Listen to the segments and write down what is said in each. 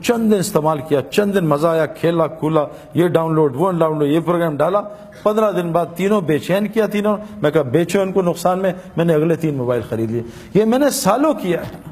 چند دن استعمال کیا، چند دن مزہ آیا، کھیلا کھولا، یہ ڈاؤن لوڈ وہ ڈاؤن لوڈ، یہ پروگرام ڈالا، 15 دن بعد تینوں بے چین کیا تینوں. میں کہا بیچو ان کو نقصان میں نے اگلے 3 موبائل خرید لیے. یہ میں نے سالوں کیا ہے،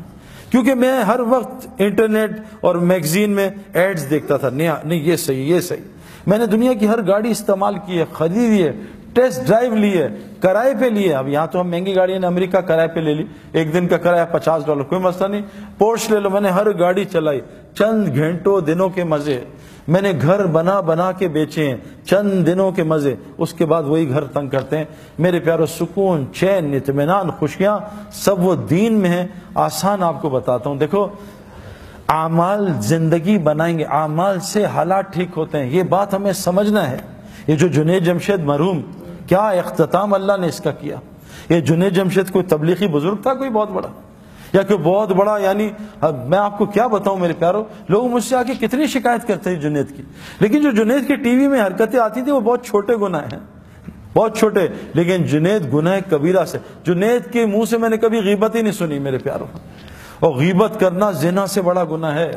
کیونکہ میں ہر وقت انٹرنیٹ اور میگزین میں ایڈز دیکھتا تھا. نہیں یہ صحیح یہ صحیح. میں نے دنیا کی ہر گاڑی استعمال کی ہے، خریدی ہے، ٹیسٹ ڈرائیو لی ہے، کرائے پہ لی ہے. اب یہاں تو ہم مہنگی گاڑیاں نے امریکہ کرائے پہ لے لی، ایک دن کا کرایہ $50، کوئی مسئلہ نہیں. پورش لے لو، میں نے ہر گاڑی چلائی، چند گھنٹوں دنوں کے مزے. میں نے گھر بنا کے بیچے ہیں، چند دنوں کے مزے، اس کے بعد وہی گھر تنگ کرتے ہیں. میرے پیارو سکون، چین، اطمینان، خوشیاں سب وہ دین میں ہیں. آسان آپ کو بتاتا ہوں، دیکھو اعمال زندگی بنائیں گے، اعمال سے حالات ٹھیک ہوتے ہیں، یہ بات ہمیں سمجھنا ہے. یہ جو جنید جمشید مرحوم، کیا اختتام اللہ نے اس کا کیا. یہ جنید جمشید کوئی تبلیغی بزرگ تھا کوئی بہت بڑا، یا کوئی بہت بڑا، یعنی میں آپ کو کیا بتاؤں میرے پیارو. لوگ مجھ سے آ کے کتنی شکایت کرتے ہیں جنید کی، لیکن جو جنید کی ٹی وی میں حرکتیں آتی تھی وہ بہت چھوٹے گناہ ہیں، بہت چھوٹے. لیکن جنید گناہ کبیرہ سے، جنید کے منہ سے میں نے کبھی غیبت ہی نہیں سنی میرے پیارو. اور غیبت کرنا زنا سے بڑا گناہ ہے.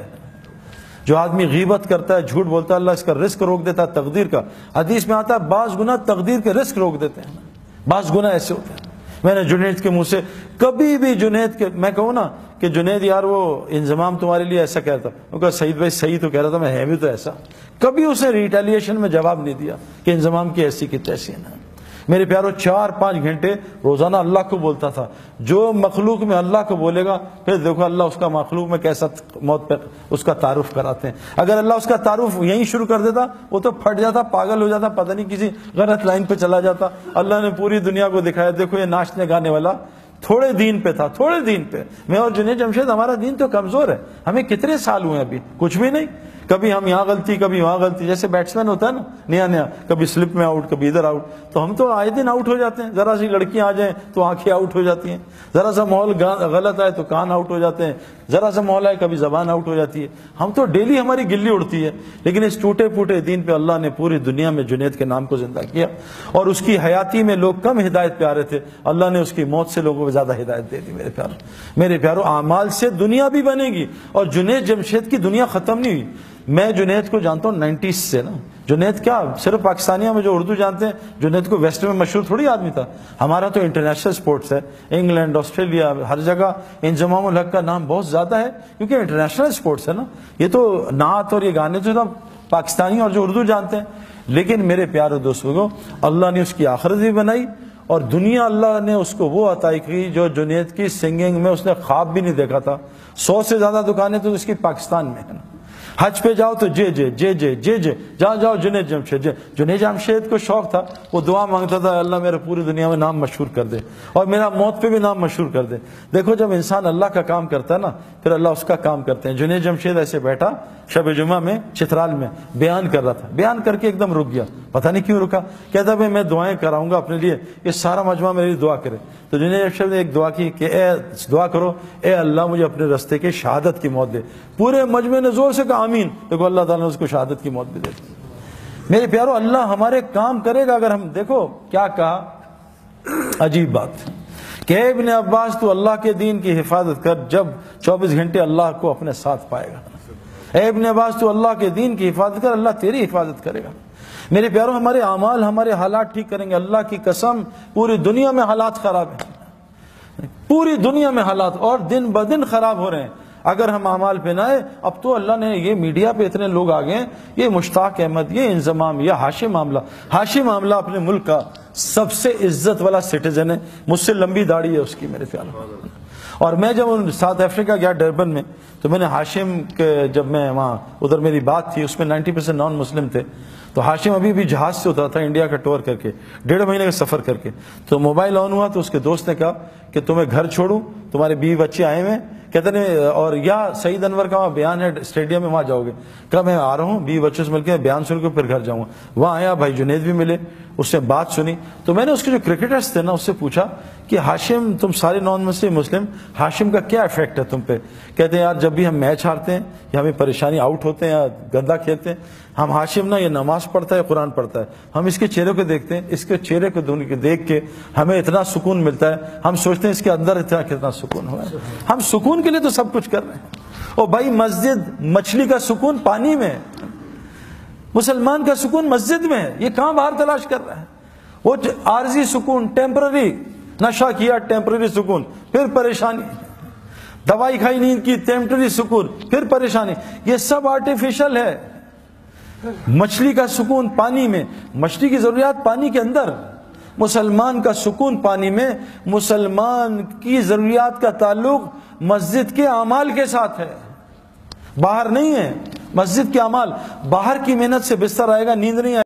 جو آدمی غیبت کرتا ہے، جھوٹ بولتا ہے، اللہ اس کا رزق روک دیتا ہے تقدیر کا. حدیث میں آتا ہے بعض گناہ تقدیر کے رزق روک دیتے ہیں، بعض گناہ ایسے ہوتے ہیں. میں نے جنید کے منہ سے کبھی بھی جنید کے، میں کہوں نا کہ جنید یار وہ انضمام تمہارے لیے ایسا کہہ رہا تھا، وہ کہا سعید بھائی صحیح تو کہہ رہا تھا، میں ہے بھی تو ایسا. کبھی اسے ریٹیلیشن میں جواب نہیں دیا کہ انضمام کی ایسی کی تیسی ہے. میرے پیارو 4-5 گھنٹے روزانہ اللہ کو بولتا تھا. جو مخلوق میں اللہ کو بولے گا، پھر دیکھو اللہ اس کا مخلوق میں کیسا موت پر اس کا تعارف کراتے ہیں. اگر اللہ اس کا تعارف یہیں شروع کر دیتا وہ تو پھٹ جاتا، پاگل ہو جاتا، پتہ نہیں کسی غلط لائن پہ چلا جاتا. اللہ نے پوری دنیا کو دکھایا دیکھو یہ ناچنے گانے والا تھوڑے دین پہ تھا، تھوڑے دین پہ. میں اور جنید جمشید ہمارا دین تو کمزور ہے. ہمیں کتنے سال ہوئے ابھی، کچھ بھی نہیں. کبھی ہم یہاں غلطی، کبھی وہاں غلطی. جیسے بیٹسمین ہوتا ہے نا نیا، کبھی سلپ میں آؤٹ، کبھی ادھر آؤٹ. تو ہم تو آئے دن آؤٹ ہو جاتے ہیں. ذرا سی لڑکیاں آ جائیں تو آنکھیں آؤٹ ہو جاتی ہیں، ذرا سا ماحول غلط آئے تو کان آؤٹ ہو جاتے ہیں، ذرا سا ماحول آئے کبھی زبان آؤٹ ہو جاتی ہے. ہم تو ڈیلی ہماری گلی اڑتی ہے. لیکن اس ٹوٹے پھوٹے دین پہ اللہ نے پوری دنیا میں جنید کے نام کو زندہ کیا. اور اس کی حیاتی میں لوگ کم ہدایت پہ آ رہے تھے، اللہ نے اس کی موت سے لوگوں کو زیادہ ہدایت دے دی. میرے پیارو اعمال سے دنیا بھی بنے گی. اور جنید جمشید کی دنیا ختم نہیں ہوئی. میں جنید کو جانتا ہوں 90s سے نا. جنید کیا صرف پاکستانیوں میں جو اردو جانتے ہیں، جنید کو ویسٹ میں مشہور تھوڑی آدمی تھا. ہمارا تو انٹرنیشنل سپورٹس ہے، انگلینڈ، آسٹریلیا، ہر جگہ انضمام الحق کا نام بہت زیادہ ہے کیونکہ انٹرنیشنل سپورٹس ہے نا. یہ تو نعت اور یہ گانے تو سب پاکستانی اور جو اردو جانتے ہیں. لیکن میرے پیارے دوستوں، اللہ نے اس کی آخرت بھی بنائی اور دنیا اللہ نے اس کو وہ عطا کی جو جنید کی سنگنگ میں اس نے خواب بھی نہیں دیکھا تھا. 100 سے زیادہ دکانیں تو اس کی پاکستان میں ہیں. حج پہ جاؤ تو جے جے جے جے جے جے، جہاں جاؤ جنید جمشید. جنید جمشید کو شوق تھا، وہ دعا مانگتا تھا اللہ میرے پوری دنیا میں نام مشہور کر دے اور میرا موت پہ بھی نام مشہور کر دے. دیکھو جب انسان اللہ کا کام کرتا ہے نا، پھر اللہ اس کا کام کرتے ہیں. جنید جمشید ایسے بیٹھا شب جمعہ میں چترال میں بیان کر رہا تھا، بیان کر کے ایک دم رک گیا. پتہ نہیں کیوں رکا. کہتا بھائی میں دعائیں کراؤں گا اپنے لیے، یہ سارا مجمع میری دعا کرے. تو جنید جمشید نے ایک دعا کی کہ اے دعا کرو اے اللہ مجھے اپنے رستے کے شہادت کی موت دے. پورے مجمع نے زور سے کہا آمین. دیکھو اللہ تعالیٰ نے اس کو شہادت کی موت بھی دے دی. میرے پیارو اللہ ہمارے کام کرے گا اگر ہم، دیکھو کیا کہا، عجیب بات کہ ابن عباس تو اللہ کے دین کی حفاظت کر، جب 24 گھنٹے اللہ کو اپنے ساتھ پائے گا. اے ابن عباس تو اللہ کے دین کی حفاظت کر، اللہ تیری حفاظت کرے گا. میرے پیارو ہمارے اعمال ہمارے حالات ٹھیک کریں گے. اللہ کی قسم پوری دنیا میں حالات خراب ہیں، پوری دنیا میں حالات اور دن بدن خراب ہو رہے ہیں. اگر ہم اعمال پہ نہ آئے، اب تو اللہ نے یہ میڈیا پہ اتنے لوگ آ گئے ہیں، یہ مشتاق احمد، یہ انضمام، یہ ہاشم معاملہ اپنے ملک کا سب سے عزت والا سٹیزن ہے. مجھ سے لمبی داڑھی ہے اس کی میرے پیارو. اور میں جب ساؤتھ افریقہ گیا ڈربن میں تو میں نے ہاشم کے، جب میں وہاں ادھر میری بات تھی اس میں 90% نان مسلم تھے. تو ہاشم ابھی بھی جہاز سے اترا تھا انڈیا کا ٹور کر کے، 1.5 مہینے کا سفر کر کے. تو موبائل آن ہوا تو اس کے دوست نے کہا کہ تمہیں گھر چھوڑوں، تمہارے بیوی بچے آئے ہوئے. کہتے ہیں اور یا سعید انور کا وہاں بیان ہے اسٹیڈیم میں، وہاں جاؤ گے؟ کہا میں آ رہا ہوں، بیوی بچوں سے مل کے بیان سن کے پھر گھر جاؤں گا. وہاں آیا، بھائی جنید بھی ملے، اس نے بات سنی. تو میں نے اس کے جو کرکٹرز تھے نا اس سے پوچھا کہ ہاشم، تم سارے نان مسلم، ہاشم کا کیا افیکٹ ہے تم پہ؟ کہتے ہیں یار جب بھی ہم میچ ہارتے ہیں یا ہمیں پریشانی، آؤٹ ہوتے ہیں یا گندا کھیلتے ہیں، ہم ہاشم نا یہ نماز پڑھتا ہے، قرآن پڑھتا ہے، ہم اس کے چہرے کو دیکھتے ہیں، اس کے چہرے کو دیکھ کے ہمیں اتنا سکون ملتا ہے، ہم سوچتے ہیں اس کے اندر کتنا سکون ہوا ہے. ہم سکون کے لیے تو سب کچھ کر رہے ہیں. او بھائی مسجد مچھلی کا سکون پانی میں، مسلمان کا سکون مسجد میں، یہ کہاں باہر تلاش کر رہا ہے؟ وہ عارضی سکون، ٹیمپرری، نشہ کیا ٹیمپرری سکون، پھر پریشانی، دوائی کھائی نیند کی ٹیمپرری سکون، پھر پریشانی، یہ سب آرٹیفیشل ہے۔ مچھلی کا سکون پانی میں، مچھلی کی ضروریات پانی کے اندر، مسلمان کا سکون پانی میں۔ مسلمان کی ضروریات کا تعلق مسجد کے اعمال کے ساتھ ہے، باہر نہیں ہے۔ مسجد کے اعمال، باہر کی محنت سے بستر آئے گا، نیند نہیں آئے گا۔